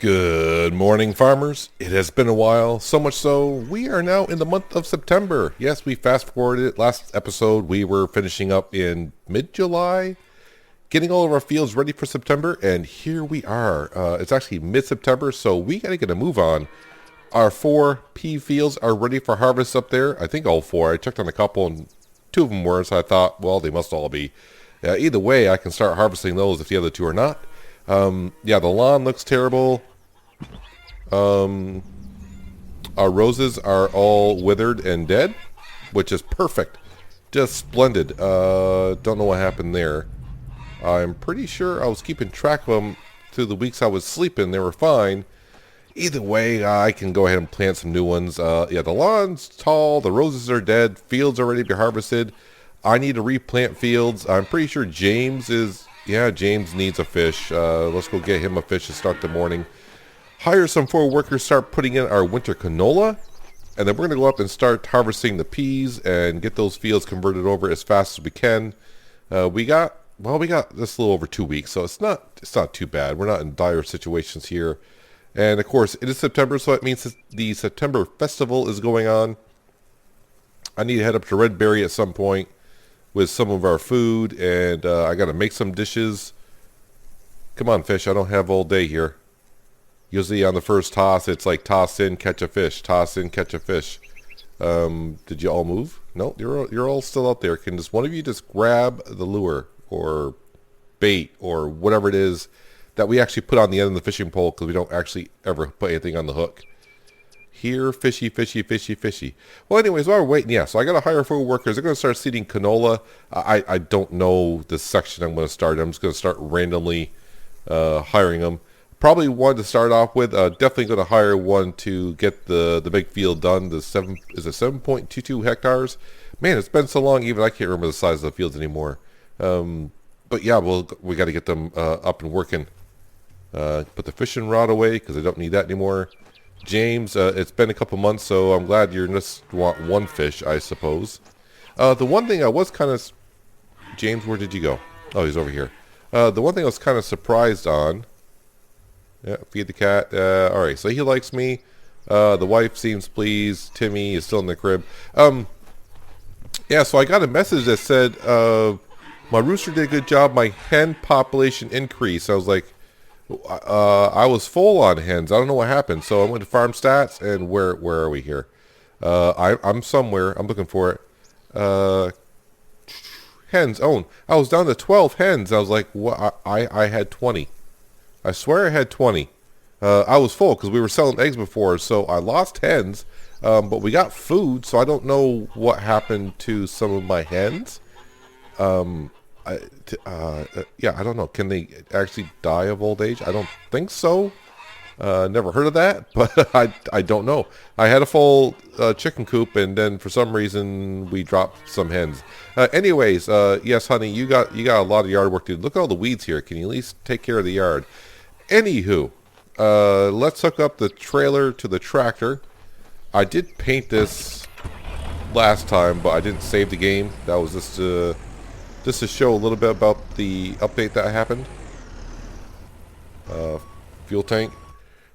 Good morning, farmers. It has been a while, so much so we are now in the month of September. Yes, we fast forwarded. Last episode, we were finishing up in mid-July, getting all of our fields ready for September, and here we are. It's actually mid-September, so we got to get a move on. Our 4 pea fields are ready for harvest up there. I think all 4. I checked on a couple, and 2 of them were, so I thought, well, they must all be. Either way, I can start harvesting those if the other 2 are not. Yeah, the lawn looks terrible. Our roses are all withered and dead, which is perfect. Just splendid. Don't know what happened there. I'm pretty sure I was keeping track of them through the weeks I was sleeping. They were fine. Either way, I can go ahead and plant some new ones. Yeah, the lawn's tall. The roses are dead. Fields are ready to be harvested. I need to replant fields. I'm pretty sure James is... Yeah, James needs a fish. Let's go get him a fish to start the morning. Hire some 4 workers, start putting in our winter canola, and then we're going to go up and start harvesting the peas and get those fields converted over as fast as we can. We got this a little over 2 weeks, so it's not too bad. We're not in dire situations here. And of course, it is September, so it means that the September festival is going on. I need to head up to Redberry at some point with some of our food, and I got to make some dishes. Come on, fish, I don't have all day here. Usually on the first toss, it's like toss in, catch a fish, toss in, catch a fish. Did you all move? No, you're all still out there. Can just one of you just grab the lure or bait or whatever it is that we actually put on the end of the fishing pole, because we don't actually ever put anything on the hook. Here, fishy, fishy, fishy, fishy. Well, anyways, while we're waiting, yeah, so I got to hire 4 workers. They're going to start seeding canola. I don't know the section I'm going to start. I'm just going to start randomly hiring them. Probably one to start off with. Definitely going to hire one to get the big field done. Is it 7.22 hectares? Man, it's been so long. Even I can't remember the size of the fields anymore. But yeah, we got to get them up and working. Put the fishing rod away because I don't need that anymore. James, it's been a couple months, so I'm glad you just want 1 fish, I suppose. The one thing I was kind of... James, where did you go? Oh, he's over here. The one thing I was kind of surprised on... Yeah, feed the cat. Alright, so he likes me. The wife seems pleased. Timmy is still in the crib. Yeah, so I got a message that said, my rooster did a good job. My hen population increased. I was like, I was full on hens. I don't know what happened. So I went to Farm Stats, and where are we here? I'm somewhere. I'm looking for it. Hens. Oh, I was down to 12 hens. I was like, what? I had 20. I swear I had 20. I was full because we were selling eggs before, so I lost hens. But we got food, so I don't know what happened to some of my hens. Yeah, I don't know. Can they actually die of old age? I don't think so. Never heard of that, but I don't know. I had a full chicken coop, and then for some reason we dropped some hens. Anyways, yes, honey, you got a lot of yard work to do. Look at all the weeds here. Can you at least take care of the yard? Anywho, let's hook up the trailer to the tractor. I did paint this last time, but I didn't save the game. That was just to show a little bit about the update that happened. Fuel tank.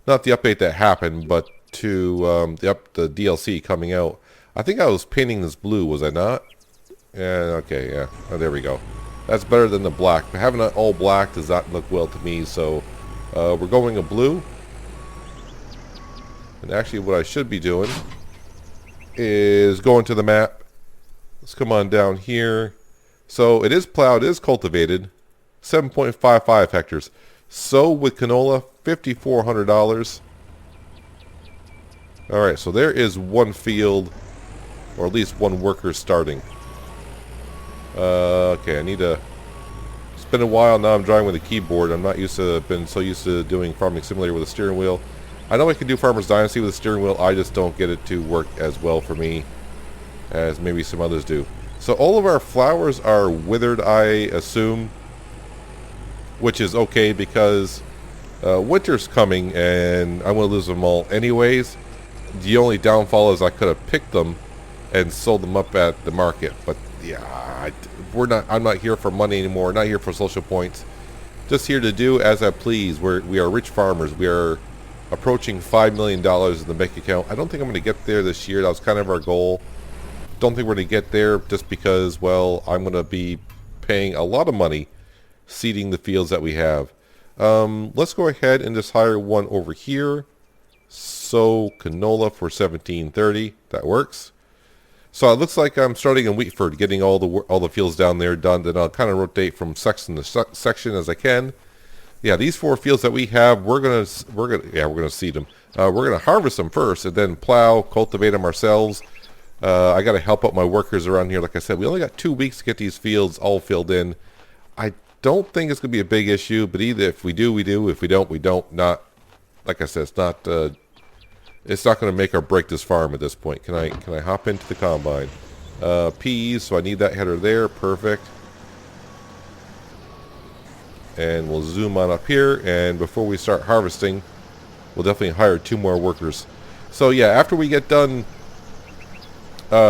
Not the update that happened, but to the DLC coming out. I think I was painting this blue, was I not? Yeah, okay, yeah. Oh, there we go. That's better than the black. But having it all black does not look well to me, so we're going a blue. And actually what I should be doing is going to the map. Let's come on down here. So it is plowed, it is cultivated. 7.55 hectares. So with canola, $5,400. Alright, so there is 1 field, or at least 1 worker starting. Okay, I need to... It's been a while now. I'm driving with a keyboard. I'm not been so used to doing Farming Simulator with a steering wheel. I know I can do Farmer's Dynasty with a steering wheel. I just don't get it to work as well for me as maybe some others do. So all of our flowers are withered, I assume, which is okay because winter's coming and I'm going to lose them all anyways. The only downfall is I could have picked them and sold them up at the market, but yeah, I'm not here for money anymore. Not here for social points. Just here to do as I please. We are rich farmers. We are approaching $5 million in the bank account. I don't think I'm going to get there this year. That was kind of our goal. Don't think we're going to get there just because, well, I'm going to be paying a lot of money seeding the fields that we have. Let's go ahead and just hire one over here. So canola for 1730. That works. So it looks like I'm starting in Wheatford, getting all the fields down there done. Then I'll kind of rotate from section to section as I can. Yeah, these 4 fields that we have, we're gonna seed them. We're gonna harvest them first, and then plow, cultivate them ourselves. I got to help out my workers around here. Like I said, we only got 2 weeks to get these fields all filled in. I don't think it's gonna be a big issue, but either if we do, we do. If we don't, we don't. Not like I said, it's not going to make or break this farm at this point. Can I hop into the combine? Peas, so I need that header there. Perfect. And we'll zoom on up here, and before we start harvesting, we'll definitely hire 2 more workers. So yeah, after we get done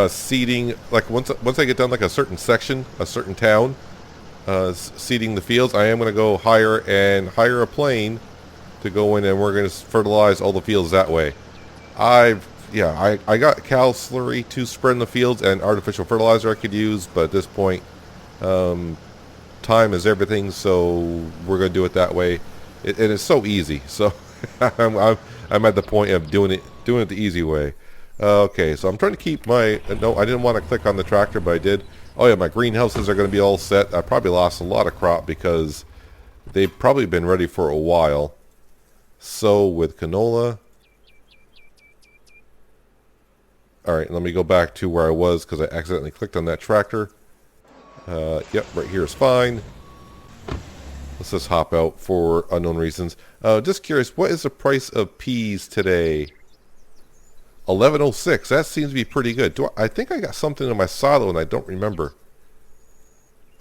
seeding, like once I get done like a certain section, a certain town, seeding the fields, I am going to go hire a plane to go in, and we're going to fertilize all the fields that way. I got cow slurry to spread in the fields and artificial fertilizer I could use, but at this point, time is everything, so we're going to do it that way. And it's so easy. So I'm at the point of doing it the easy way. Okay, so I'm trying to keep my... No, I didn't want to click on the tractor, but I did. Oh yeah, my greenhouses are going to be all set. I probably lost a lot of crop because they've probably been ready for a while. So with canola... Alright, let me go back to where I was because I accidentally clicked on that tractor. Yep, right here is fine. Let's just hop out for unknown reasons. Just curious, what is the price of peas today? 11.06. That seems to be pretty good. I think I got something in my silo and I don't remember.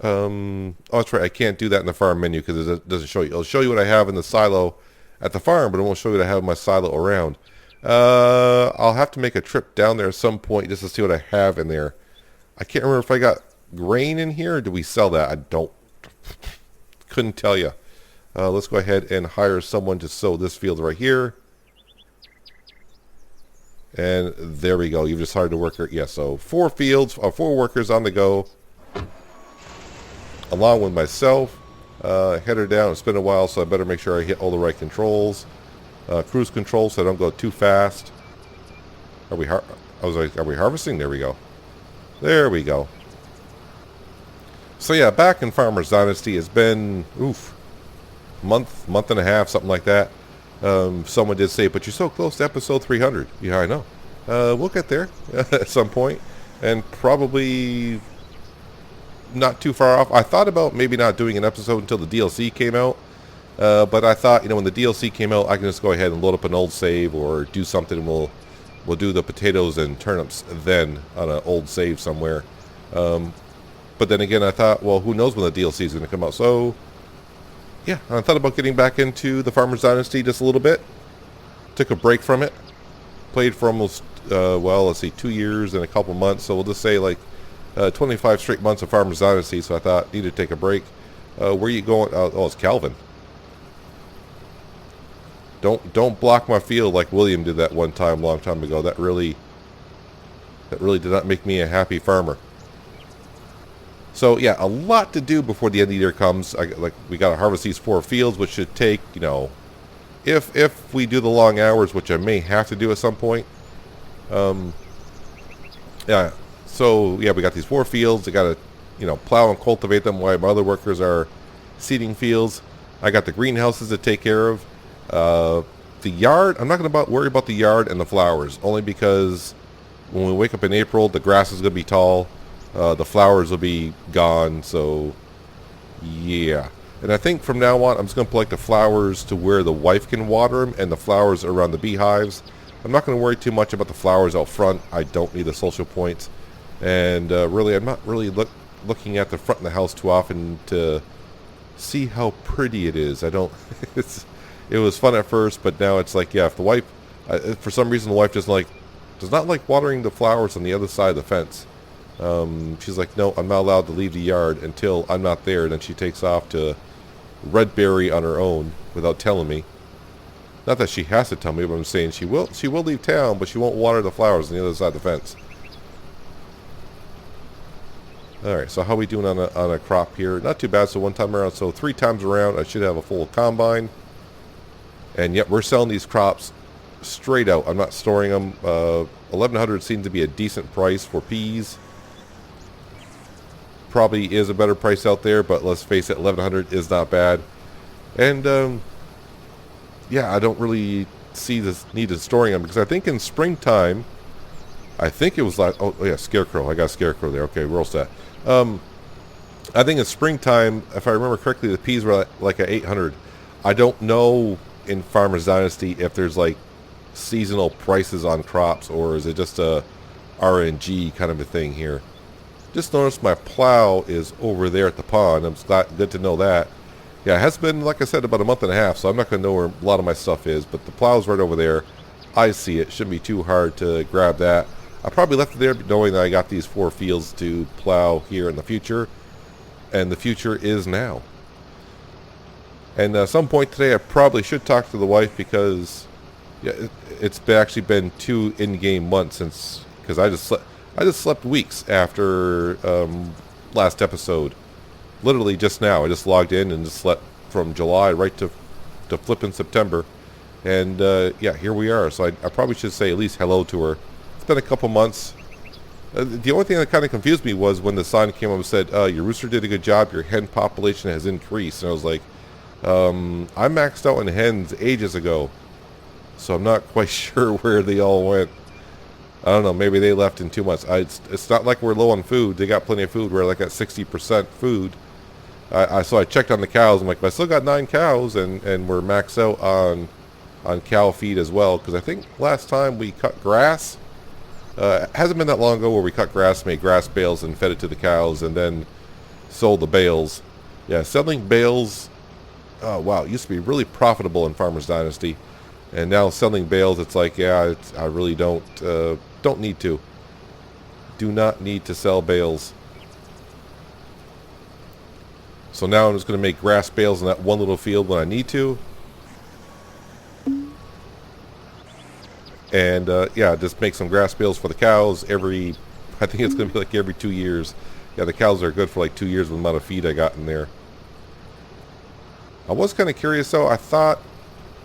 Oh, that's right. I can't do that in the farm menu because it doesn't show you. It'll show you what I have in the silo at the farm, but it won't show you what I have in my silo around. I'll have to make a trip down there at some point just to see what I have in there. I can't remember if I got grain in here, or do we sell that? Couldn't tell you. Let's go ahead and hire someone to sow this field right here. And there we go. You've just hired a worker. Yeah, so 4 fields, 4 workers on the go, along with myself. Header down. It's been a while, so I better make sure I hit all the right controls. Cruise control so I don't go too fast. Are we harvesting? There we go. There we go. So yeah, back in Farmer's Dynasty, it's been month and a half, something like that. Someone did say, but you're so close to episode 300. Yeah, I know. We'll get there at some point, and probably not too far off. I thought about maybe not doing an episode until the DLC came out, but I thought, when the DLC came out, I can just go ahead and load up an old save or do something, and we'll do the potatoes and turnips then on an old save somewhere. But then again, I thought, well, who knows when the DLC is going to come out? So yeah, I thought about getting back into the Farmer's Dynasty just a little bit. Took a break from it. Played for almost, let's see, 2 years and a couple months. So we'll just say like 25 straight months of Farmer's Dynasty. So I thought, need to take a break. Where are you going? Oh, it's Calvin. Don't block my field like William did that one time, long time ago. That really did not make me a happy farmer. So yeah, a lot to do before the end of the year comes. We got to harvest these 4 fields, which should take, if we do the long hours, which I may have to do at some point. Yeah. So yeah, we got these 4 fields. I got to, plow and cultivate them while my other workers are seeding fields. I got the greenhouses to take care of. The yard, I'm not going to worry about the yard and the flowers, only because when we wake up in April, the grass is going to be tall. The flowers will be gone, so yeah. And I think from now on, I'm just going to put the flowers to where the wife can water them, and the flowers around the beehives. I'm not going to worry too much about the flowers out front. I don't need the social points. And really, I'm not really looking at the front of the house too often to see how pretty it is. I don't... It was fun at first, but now it's like, yeah, if the wife... for some reason, the wife does not like watering the flowers on the other side of the fence. She's like, no, I'm not allowed to leave the yard until I'm not there. And then she takes off to Redberry on her own without telling me. Not that she has to tell me, but I'm saying she will leave town, but she won't water the flowers on the other side of the fence. Alright, so how are we doing on a crop here? Not too bad, so one time around. So 3 times around, I should have a full combine. And yet we're selling these crops straight out. I'm not storing them. 1100 seems to be a decent price for peas. Probably is a better price out there, but let's face it, 1100 is not bad. And yeah, I don't really see this need of storing them, because I think in springtime, I think it was like, oh yeah, scarecrow. I got a scarecrow there. Okay, we're all set. I think in springtime, if I remember correctly, the peas were like at 800. I don't know in Farmers Dynasty if there's like seasonal prices on crops, or is it just a RNG kind of a thing here. Just noticed my plow is over there at the pond. I'm good to know that. Yeah, it has been, like I said, about a month and a half, so I'm not going to know where a lot of my stuff is, but the plow's right over there. I see it. Shouldn't be too hard to grab that. I probably left it there knowing that I got these 4 fields to plow here in the future, and the future is now. And at some point today, I probably should talk to the wife, because yeah, it's actually been 2 in-game months since, because I just slept weeks after last episode. Literally just now, I just logged in and just slept from July right to flipping September, and yeah, here we are. So I probably should say at least hello to her. It's been a couple months. The only thing that kind of confused me was when the sign came up and said, your rooster did a good job, your hen population has increased. And I was like, I maxed out on hens ages ago, so I'm not quite sure where they all went. I don't know, maybe they left in 2 months. It's not like we're low on food. They got plenty of food. We're like at 60% food. So I checked on the cows. I'm like, I still got 9 cows, and we're maxed out on cow feed as well, because I think last time we cut grass, it hasn't been that long ago where we cut grass, made grass bales, and fed it to the cows, and then sold the bales. Yeah, selling bales, oh wow, it used to be really profitable in Farmers Dynasty, and now selling bales, it's like, yeah, I really don't need to. Do not need to sell bales. So now I'm just going to make grass bales in that one little field when I need to. And yeah, just make some grass bales for the cows I think it's going to be like every 2 years. Yeah, the cows are good for like 2 years with the amount of feed I got in there. I was kind of curious though. I thought,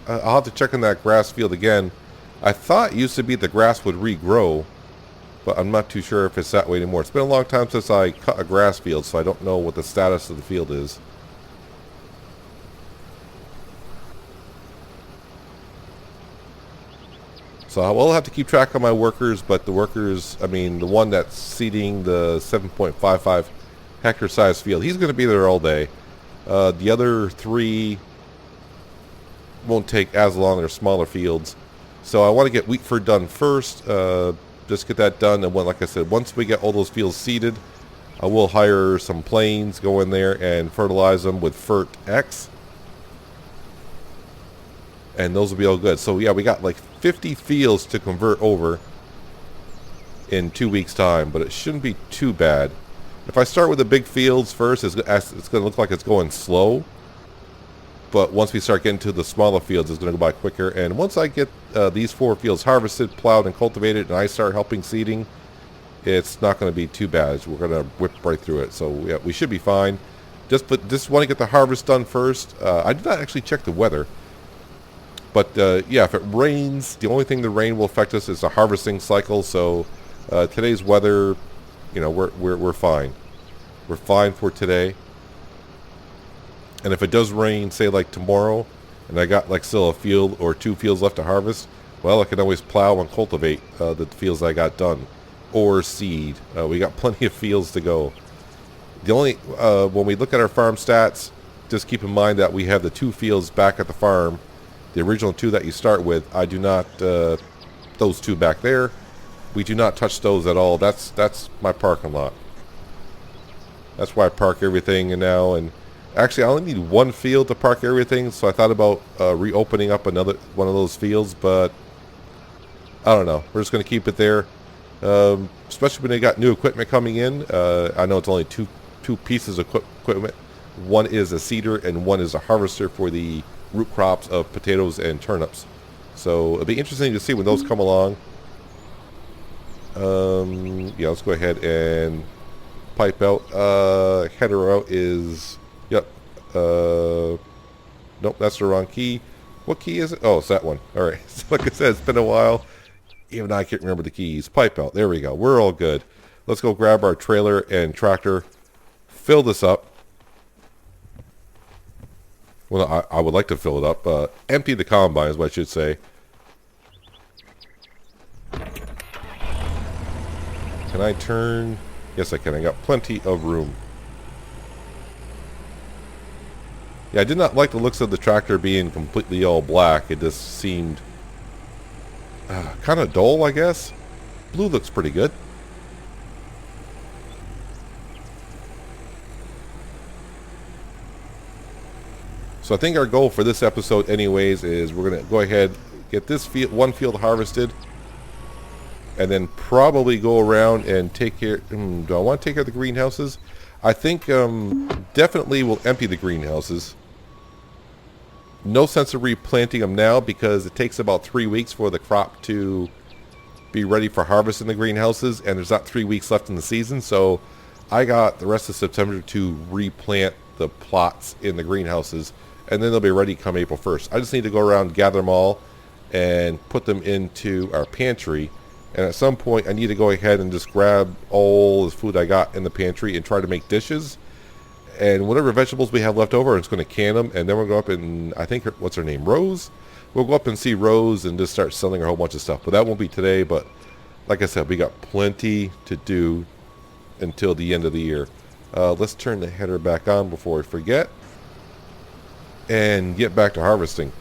I'll have to check on that grass field again. I thought it used to be the grass would regrow, but I'm not too sure if it's that way anymore. It's been a long time since I cut a grass field, so I don't know what the status of the field is. So I will have to keep track of my workers, but the workers, I mean, the one that's seeding the 7.55 hectare size field, he's going to be there all day. The other 3 won't take as long. They're smaller fields. So I want to get wheat fur done first. Just get that done, and like I said, once we get all those fields seeded, I will hire some planes, go in there and fertilize them with Fert X. And those will be all good. So yeah, we got like 50 fields to convert over in 2 weeks time, but it shouldn't be too bad. If I start with the big fields first, it's going to look like it's going slow, but once we start getting to the smaller fields, it's going to go by quicker. And once I get these 4 fields harvested, plowed, and cultivated, and I start helping seeding, it's not going to be too bad. We're going to whip right through it, so yeah, we should be fine. Just want to get the harvest done first. I did not actually check the weather. But yeah, if it rains, the only thing the rain will affect us is the harvesting cycle. So today's weather, you know, we're fine. We're fine for today. And if it does rain, say like tomorrow, and I got like still a field or 2 fields left to harvest, well, I can always plow and cultivate the fields I got done, or seed. We got plenty of fields to go. The only when we look at our farm stats, just keep in mind that we have the 2 fields back at the farm. The original 2 that you start with, I do not, those 2 back there, we do not touch those at all. That's my parking lot. That's where I park everything and now. And actually, I only need 1 field to park everything, so I thought about reopening up another one of those fields, but I don't know. We're just going to keep it there, especially when they got new equipment coming in. I know it's only two pieces of equipment, One is a seeder and one is a harvester for the root crops of potatoes and turnips. So it'll be interesting to see when those come along. Yeah, let's go ahead and pipe out. Header out is, yep. Nope, that's the wrong key. What key is it? Oh, it's that one. All right. So like I said, it's been a while. Even I can't remember the keys. Pipe out. There we go. We're all good. Let's go grab our trailer and tractor. Fill this up. Well, I would like to fill it up. Empty the combine is what I should say. Can I turn? Yes, I can. I got plenty of room. Yeah, I did not like the looks of the tractor being completely all black. It just seemed kind of dull, I guess. Blue looks pretty good. So I think our goal for this episode anyways is we're going to go ahead, get this one field harvested, and then probably go around and take care. Do I want to take care of the greenhouses? I think definitely we'll empty the greenhouses. No sense of replanting them now because it takes about 3 weeks for the crop to be ready for harvest in the greenhouses, and there's not 3 weeks left in the season. So I got the rest of September to replant the plots in the greenhouses, and then they'll be ready come April 1st. I just need to go around, gather them all, and put them into our pantry. And at some point, I need to go ahead and just grab all the food I got in the pantry and try to make dishes. And whatever vegetables we have left over, I'm just going to can them. And then we'll go up and, I think, what's her name? Rose? We'll go up and see Rose and just start selling her a whole bunch of stuff. But that won't be today. But like I said, we got plenty to do until the end of the year. Let's turn the header back on before I forget. And get back to harvesting.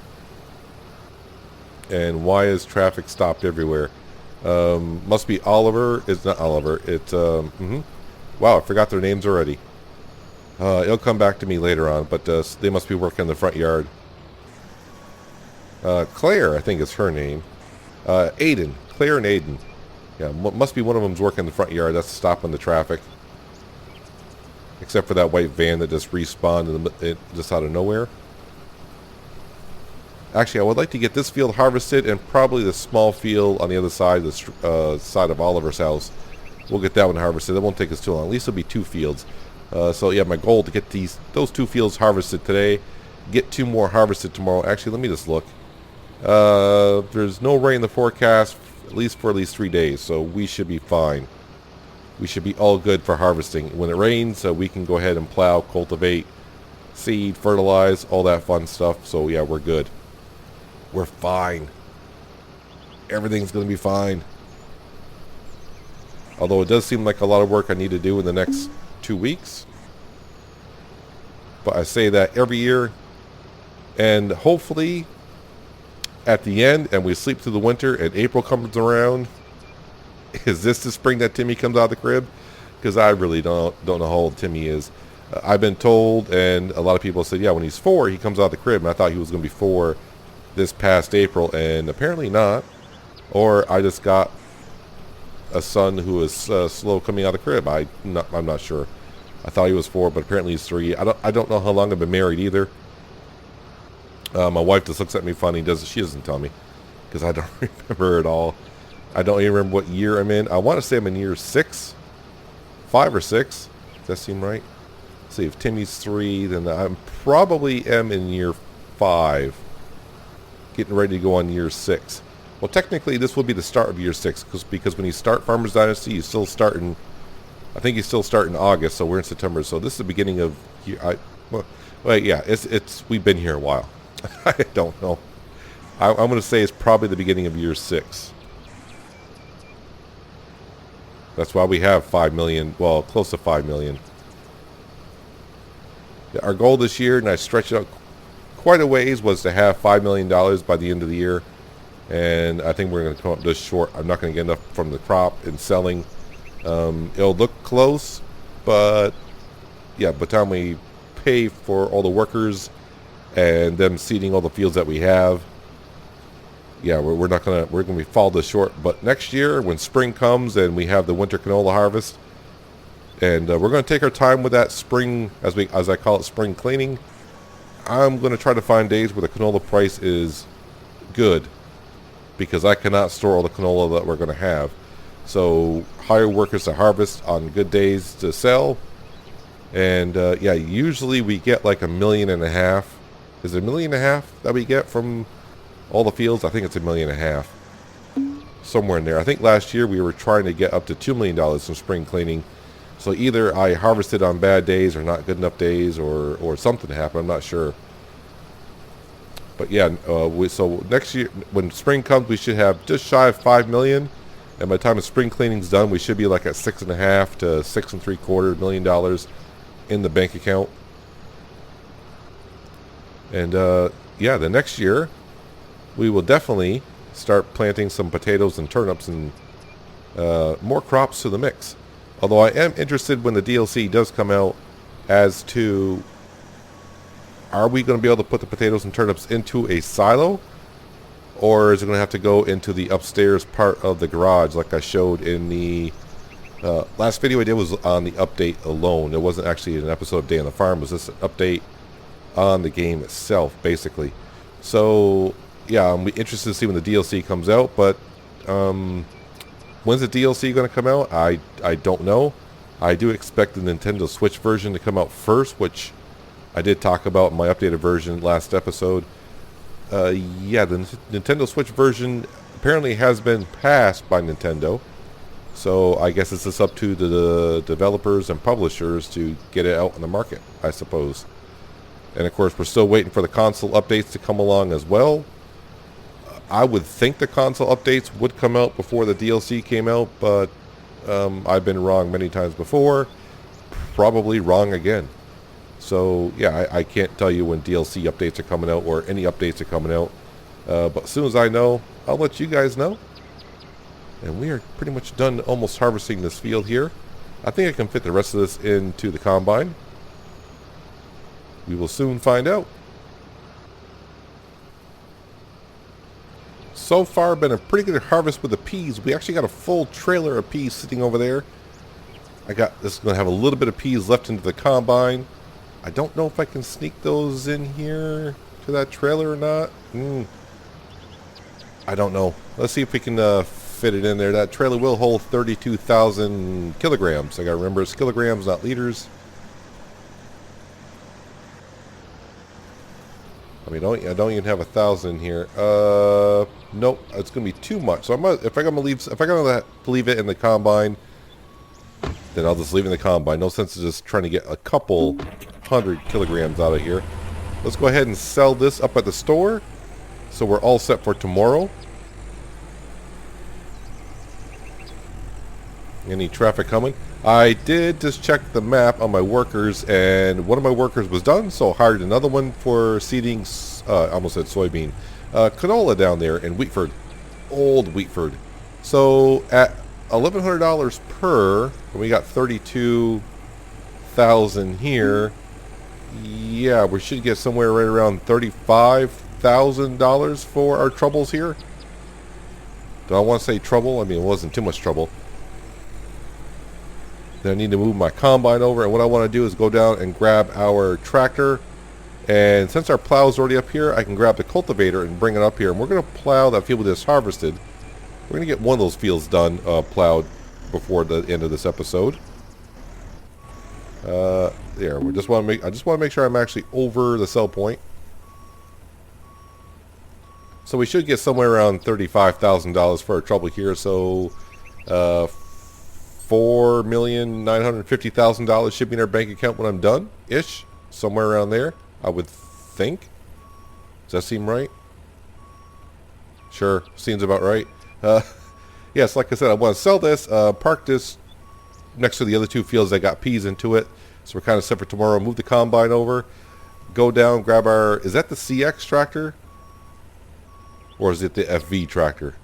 And why is traffic stopped everywhere? Must be Oliver. It's not Oliver. It's wow, I forgot their names already. It'll come back to me later on, but they must be working in the front yard. Claire, I think is her name. Aiden. Claire and Aiden. Yeah, must be one of them's working in the front yard. That's stopping the traffic. Except for that white van that just respawned just out of nowhere. Actually, I would like to get this field harvested and probably the small field on the other side, the side of Oliver's house. We'll get that one harvested. That won't take us too long. At least it'll be 2 fields. So yeah, my goal to get those 2 fields harvested today. Get 2 more harvested tomorrow. Actually, let me just look. There's no rain in the forecast, at least for 3 days. So we should be fine. We should be all good for harvesting. When it rains, we can go ahead and plow, cultivate, seed, fertilize, all that fun stuff. So yeah, we're good. We're fine. Everything's going to be fine. Although it does seem like a lot of work I need to do in the next 2 weeks. But I say that every year. And hopefully at the end, and we sleep through the winter, and April comes around. Is this the spring that Timmy comes out of the crib? Because I really don't know how old Timmy is. I've been told, and a lot of people said, yeah, when he's 4, he comes out of the crib. And I thought he was going to be 4 this past April, and apparently not. Or I just got a son who is slow coming out of the crib. I'm not sure. I thought he was 4, but apparently he's 3. I don't know how long I've been married either. My wife just looks at me funny. She doesn't tell me because I don't remember at all. I don't even remember what year I'm in. I want to say I'm in year 6, 5 or 6. Does that seem right? Let's see, if Timmy's 3, then I probably am in year 5. Getting ready to go on year 6. Well, technically, this will be the start of year 6 because when you start Farmers Dynasty, you still start in, I think you still start in August. So we're in September. So this is the beginning of year. Well, yeah, we've been here a while. I don't know. I'm going to say it's probably the beginning of year 6. That's why we have 5 million. Well, close to 5 million. Our goal this year, and I stretched it out quite a ways, was to have $5 million by the end of the year, and I think we're going to come up just short. I'm not going to get enough from the crop and selling. It'll look close, but yeah, by the time we pay for all the workers and them seeding all the fields that we have, yeah, we're going to fall this short. But next year, when spring comes and we have the winter canola harvest, And we're going to take our time with that spring, as I call it, spring cleaning. I'm going to try to find days where the canola price is good, because I cannot store all the canola that we're going to have. So hire workers to harvest on good days to sell. And yeah, usually we get like 1.5 million. Is it 1.5 million that we get from all the fields? I think it's 1.5 million. Somewhere in there. I think last year we were trying to get up to $2 million from spring cleaning. So either I harvested on bad days or not good enough days, or something happened. I'm not sure. But yeah, so next year when spring comes, we should have just shy of 5 million. And by the time the spring cleaning's done, we should be like at $6.5 to $6.75 million in the bank account. And yeah, the next year we will definitely start planting some potatoes and turnips and more crops to the mix. Although I am interested when the DLC does come out as to, are we going to be able to put the potatoes and turnips into a silo? Or is it going to have to go into the upstairs part of the garage like I showed in the last video I did was on the update alone. It wasn't actually an episode of Day on the Farm. It was just an update on the game itself, basically. So, yeah, I'm interested to see when the DLC comes out. But when's the DLC going to come out? I don't know. I do expect the Nintendo Switch version to come out first, which I did talk about in my updated version last episode. Yeah, the Nintendo Switch version apparently has been passed by Nintendo. So I guess it's just up to the developers and publishers to get it out in the market, I suppose. And of course, we're still waiting for the console updates to come along as well. I would think the console updates would come out before the DLC came out, but I've been wrong many times before. Probably wrong again. So, yeah, I can't tell you when DLC updates are coming out or any updates are coming out. But as soon as I know, I'll let you guys know. And we are pretty much done almost harvesting this field here. I think I can fit the rest of this into the combine. We will soon find out. So far, been a pretty good harvest with the peas. We actually got a full trailer of peas sitting over there. This is going to have a little bit of peas left into the combine. I don't know if I can sneak those in here to that trailer or not. I don't know. Let's see if we can fit it in there. That trailer will hold 32,000 kilograms. I gotta remember it's kilograms, not liters. I mean, I don't even have 1,000 here. Nope, it's gonna be too much. So if I'm gonna leave it in the combine, then I'll just leave it in the combine. No sense of just trying to get a couple 100 kilograms out of here. Let's go ahead and sell this up at the store, so we're all set for tomorrow. Any traffic coming? I did just check the map on my workers, and one of my workers was done, so I hired another one for seeding, I almost said soybean, canola down there in Wheatford, old Wheatford. So at $1,100 per, we got 32,000 here. Yeah, we should get somewhere right around $35,000 for our troubles here. Do I want to say trouble? I mean, it wasn't too much trouble. Then I need to move my combine over, and what I want to do is go down and grab our tractor. And since our plow is already up here, I can grab the cultivator and bring it up here. And we're going to plow that field we just harvested. We're going to get one of those fields done, plowed before the end of this episode. There. I just want to make sure I'm actually over the sell point. So we should get somewhere around $35,000 for our trouble here. So, $4,950,000 should be in our bank account when I'm done, ish, somewhere around there, I would think. Does that seem right? Sure, seems about right. Yes, like I said, I want to sell this, park this next to the other two fields that got peas into it. So we're kind of set for tomorrow. Move the combine over, go down, grab our, is that the CX tractor? Or is it the FV tractor?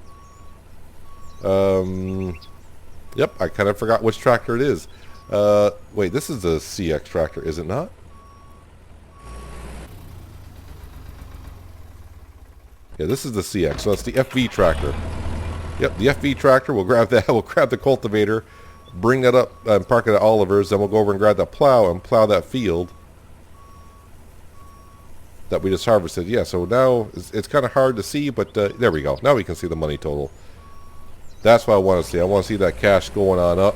Yep, I kind of forgot which tractor it is. Wait, this is the CX tractor, is it not? Yeah, this is the CX, so that's the FV tractor. Yep, the FV tractor, we'll grab that, we'll grab the cultivator, bring that up and park it at Oliver's. Then we'll go over and grab that plow and plow that field that we just harvested. Yeah, so now it's kind of hard to see, but there we go. Now we can see the money total. That's what I want to see. I want to see that cash going on up.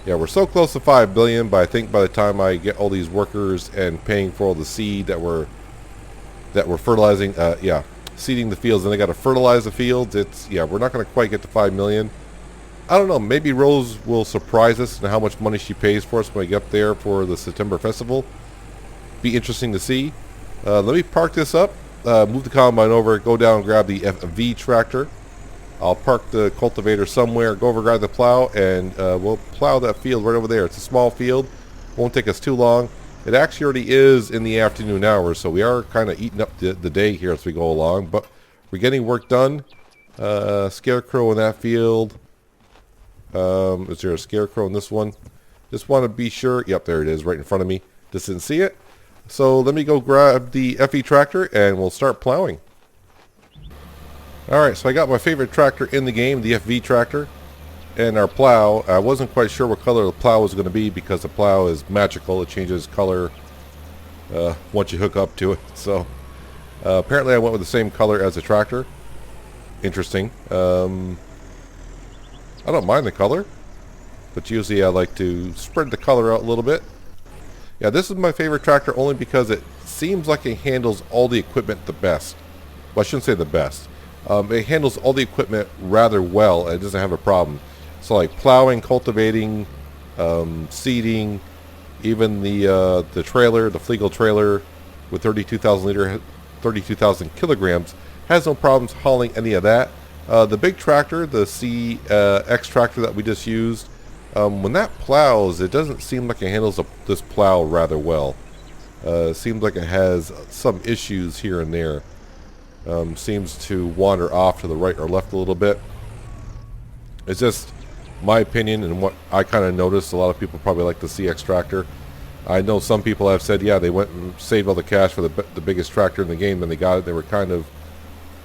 Yeah, we're so close to 5 billion, but I think by the time I get all these workers and paying for all the seed that we're fertilizing, seeding the fields, and they got to fertilize the fields. We're not going to quite get to 5 million. I don't know. Maybe Rose will surprise us in how much money she pays for us when we get up there for the September festival. Be interesting to see. Let me park this up, move the combine over, go down and grab the FV tractor. I'll park the cultivator somewhere, go over, grab the plow, and we'll plow that field right over there. It's a small field. Won't take us too long. It actually already is in the afternoon hours, so we are kind of eating up the day here as we go along. But we're getting work done. Scarecrow in that field. Is there a scarecrow in this one? Just want to be sure. Yep, there it is right in front of me. Just didn't see it. So let me go grab the FE tractor and we'll start plowing. Alright, so I got my favorite tractor in the game, the FV tractor, and our plow. I wasn't quite sure what color the plow was going to be because the plow is magical. It changes color once you hook up to it. So apparently I went with the same color as the tractor. Interesting. I don't mind the color, but usually I like to spread the color out a little bit. Yeah, this is my favorite tractor only because it seems like it handles all the equipment the best. Well, I shouldn't say the best. It handles all the equipment rather well, and it doesn't have a problem. So like plowing, cultivating, seeding, even the trailer, the Flegel trailer with 32,000 kilograms, has no problems hauling any of that. The big tractor, the CX tractor that we just used, when that plows, it doesn't seem like it handles this plow rather well. It seems like it has some issues here and there. Seems to wander off to the right or left a little bit. It's just my opinion and what I kind of noticed. A lot of people probably like the CX tractor. I know some people have said, yeah, they went and saved all the cash for the biggest tractor in the game, and they got it. They were kind of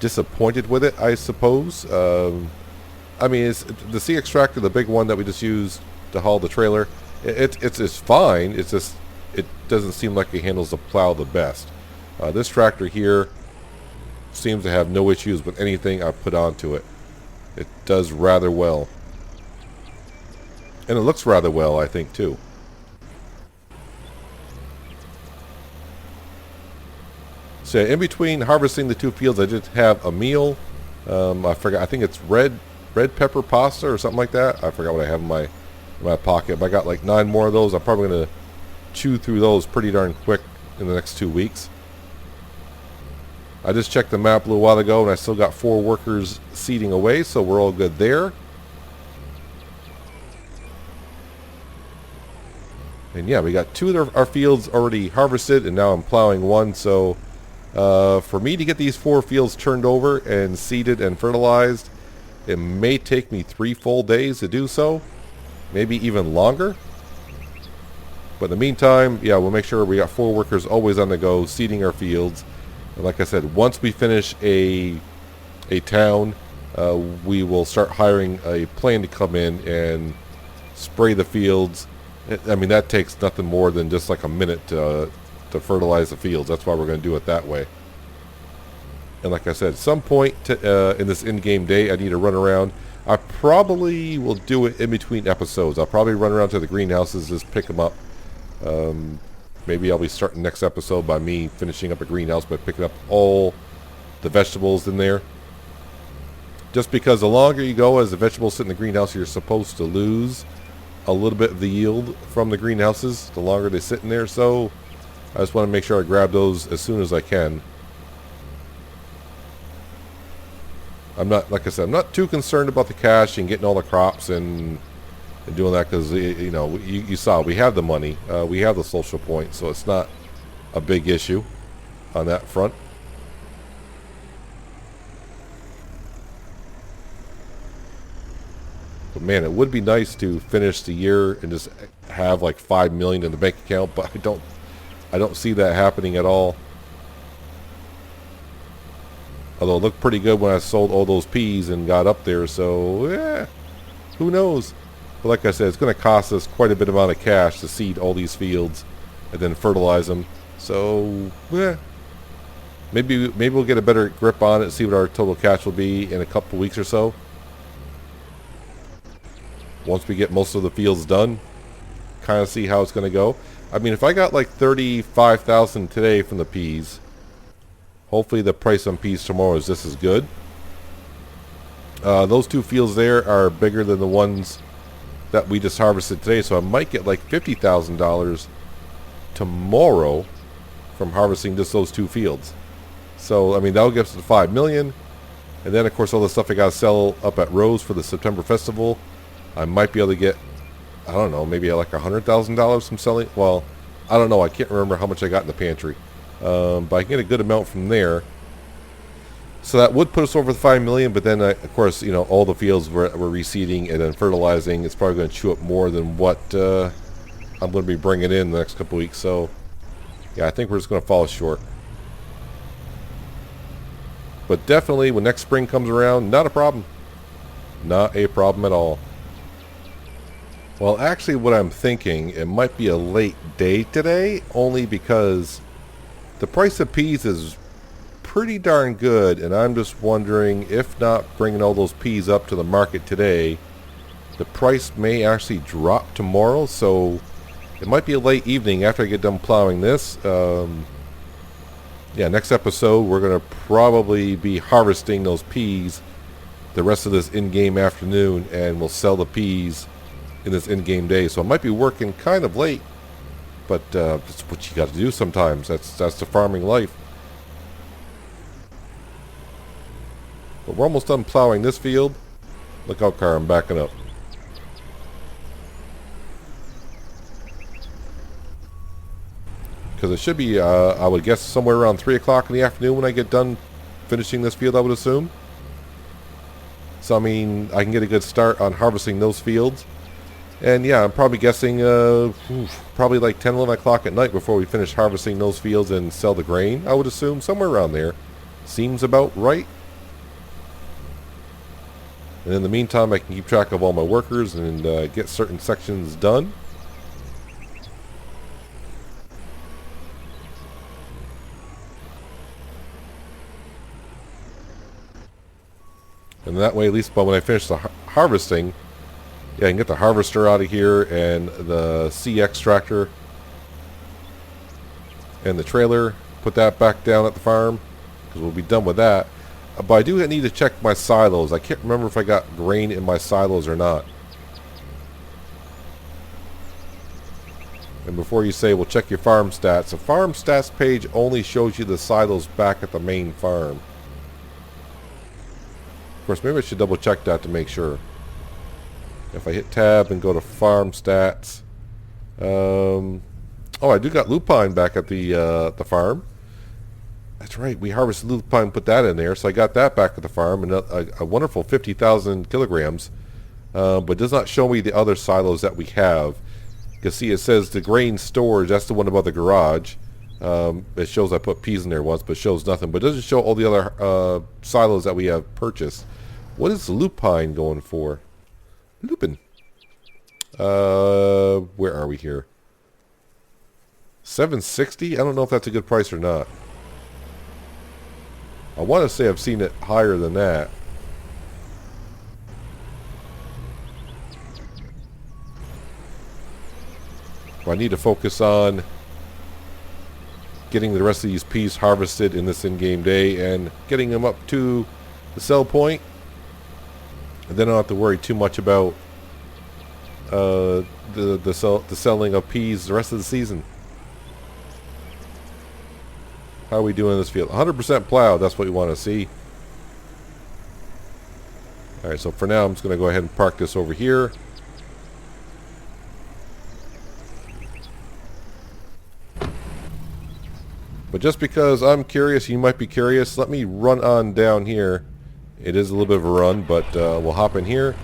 disappointed with it, I suppose. I mean, it's the CX tractor, the big one that we just used to haul the trailer. It's fine. It's just it doesn't seem like it handles the plow the best. This tractor here seems to have no issues with anything I put onto it. It does rather well, and it looks rather well, I think, too. So in between harvesting the two fields, I did have a meal. I forgot. I think it's red pepper pasta or something like that. I forgot what I have in my pocket, but I got like 9 more of those. I'm probably going to chew through those pretty darn quick in the next 2 weeks. I just checked the map a little while ago, and I still got 4 workers seeding away, so we're all good there. And yeah, we got 2 of our fields already harvested, and now I'm plowing 1. So for me to get these 4 fields turned over and seeded and fertilized, it may take me 3 full days to do so, maybe even longer. But in the meantime, yeah, we'll make sure we got 4 workers always on the go, seeding our fields. And like I said, once we finish a town, we will start hiring a plane to come in and spray the fields. I mean, that takes nothing more than just like a minute to fertilize the fields. That's why we're going to do it that way. And like I said, at some point in this in-game day, I need to run around. I probably will do it in between episodes. I'll probably run around to the greenhouses, just pick them up. Maybe I'll be starting next episode by me finishing up a greenhouse by picking up all the vegetables in there. Just because the longer you go as the vegetables sit in the greenhouse, you're supposed to lose a little bit of the yield from the greenhouses the longer they sit in there. So I just want to make sure I grab those as soon as I can. I'm not, like I said, I'm not too concerned about the cash and getting all the crops and doing that because, you know, you saw we have the money, we have the social point, so it's not a big issue on that front. But man, it would be nice to finish the year and just have like 5 million in the bank account, but I don't see that happening at all. Although it looked pretty good when I sold all those peas and got up there, so yeah, who knows? But like I said, it's going to cost us quite a bit amount of cash to seed all these fields and then fertilize them. So, maybe we'll get a better grip on it, see what our total cash will be in a couple weeks or so. Once we get most of the fields done, kind of see how it's going to go. I mean, if I got like 35,000 today from the peas, hopefully the price on peas tomorrow is just as good. Those two fields there are bigger than the ones that we just harvested today, so I might get like $50,000 tomorrow from harvesting just those two fields. So I mean, that'll get us to 5 million, and then of course all the stuff I gotta sell up at Rose for the September festival, I might be able to get, I don't know, maybe like $100,000 from selling. Well, I don't know, I can't remember how much I got in the pantry, but I can get a good amount from there. So that would put us over the 5 million, but then of course, you know, all the fields we're reseeding and then fertilizing, it's probably going to chew up more than what I'm going to be bringing in the next couple weeks. So yeah, I think we're just going to fall short. But definitely when next spring comes around, not a problem. Not a problem at all. Well, actually what I'm thinking, it might be a late day today, only because the price of peas is pretty darn good, and I'm just wondering if not bringing all those peas up to the market today, the price may actually drop tomorrow. So it might be a late evening after I get done plowing this. Yeah, next episode we're going to probably be harvesting those peas the rest of this in-game afternoon, and we'll sell the peas in this in-game day. So I might be working kind of late, but that's what you got to do sometimes. That's the farming life. But we're almost done plowing this field. Look out, car, I'm backing up. Because it should be, I would guess, somewhere around 3 o'clock in the afternoon when I get done finishing this field, I would assume. So, I mean, I can get a good start on harvesting those fields. And yeah, I'm probably guessing probably like 10, 11 o'clock at night before we finish harvesting those fields and sell the grain, I would assume. Somewhere around there. Seems about right. And in the meantime, I can keep track of all my workers and get certain sections done. And that way, at least by when I finish the harvesting, yeah, I can get the harvester out of here and the CX tractor and the trailer, put that back down at the farm, because we'll be done with that. But I do need to check my silos. I can't remember if I got grain in my silos or not. And before you say, well, check your farm stats. The farm stats page only shows you the silos back at the main farm. Of course, maybe I should double check that to make sure. If I hit tab and go to farm stats. Oh, I do got lupine back at the farm. That's right, we harvested lupine and put that in there, so I got that back at the farm, and a wonderful 50,000 kilograms, but it does not show me the other silos that we have. You can see it says the grain storage, that's the one above the garage. It shows I put peas in there once, but it shows nothing, but it doesn't show all the other silos that we have purchased. What is lupine going for? Lupin. Where are we here? 760? I don't know if that's a good price or not. I want to say I've seen it higher than that. I need to focus on getting the rest of these peas harvested in this in-game day and getting them up to the sell point. And then I don't have to worry too much about the selling of peas the rest of the season. How are we doing in this field? 100% plowed. That's what we want to see. Alright, so for now I'm just going to go ahead and park this over here. But just because I'm curious, you might be curious, let me run on down here. It is a little bit of a run, but we'll hop in here.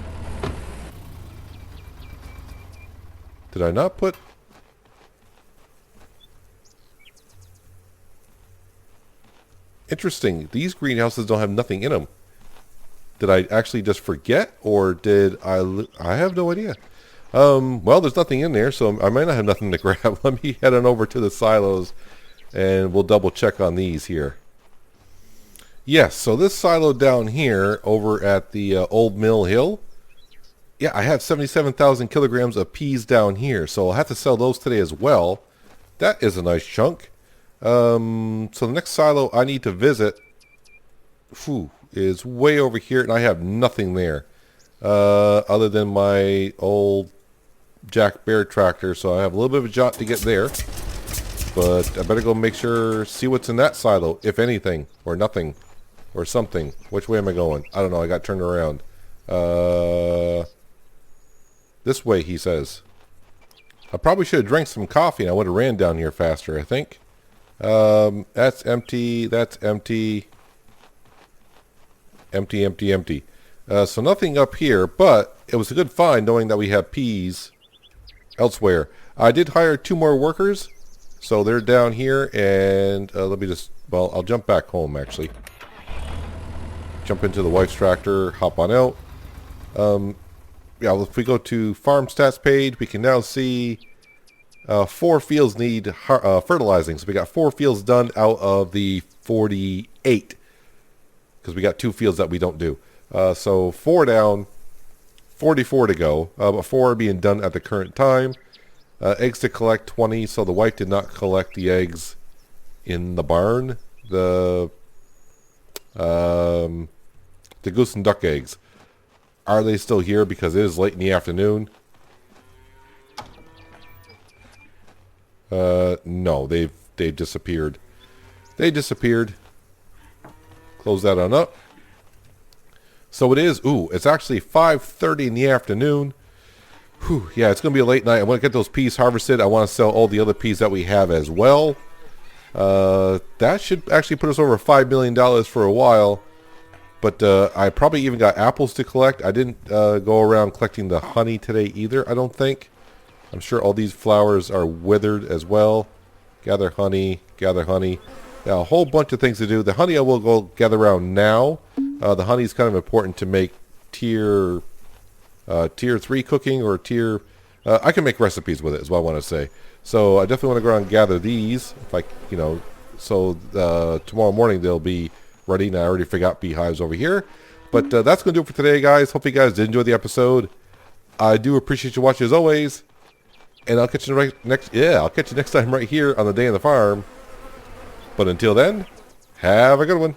Did I not put... Interesting. These greenhouses don't have nothing in them. Did I actually just forget, or did I have no idea. Well, there's nothing in there, so I might not have nothing to grab. Let me head on over to the silos, and we'll double check on these here. Yes, so this silo down here over at the Old Mill Hill, yeah, I have 77,000 kilograms of peas down here, so I'll have to sell those today as well. That is a nice chunk. So the next silo I need to visit is way over here, and I have nothing there other than my old Jack Bear tractor, so I have a little bit of a jaunt to get there. But I better go make sure, see what's in that silo, if anything, or nothing, or something. Which way am I going? I don't know, I got turned around. This way, he says. I probably should have drank some coffee and I would have ran down here faster, I think. That's empty, that's empty. Empty, empty, empty. So nothing up here, but it was a good find knowing that we have peas elsewhere. I did hire 2 more workers, so they're down here, and let me just, well, I'll jump back home, actually. Jump into the wife's tractor, hop on out. Yeah, if we go to farm stats page, we can now see 4 fields need fertilizing. So we got 4 fields done out of the 48, because we got 2 fields that we don't do. So 4 down, 44 to go, but 4 are being done at the current time. Eggs to collect 20, so the wife did not collect the eggs in the barn. The goose and duck eggs. Are they still here because it is late in the afternoon? No, they've disappeared. They disappeared. Close that on up. So it is, it's actually 5:30 in the afternoon. Whew, yeah, it's going to be a late night. I want to get those peas harvested. I want to sell all the other peas that we have as well. That should actually put us over $5 million for a while. But I probably even got apples to collect. I didn't go around collecting the honey today either, I don't think. I'm sure all these flowers are withered as well. Gather honey, gather honey. Now, a whole bunch of things to do. The honey I will go gather around now. The honey is kind of important to make tier 3 cooking or tier... I can make recipes with it is what I want to say. So I definitely want to go around and gather these. If I, so tomorrow morning they'll be ready. And I already forgot beehives over here. But that's going to do it for today, guys. Hope you guys did enjoy the episode. I do appreciate you watching as always. And I'll catch you next time right here on the Day in the Farm. But until then, have a good one.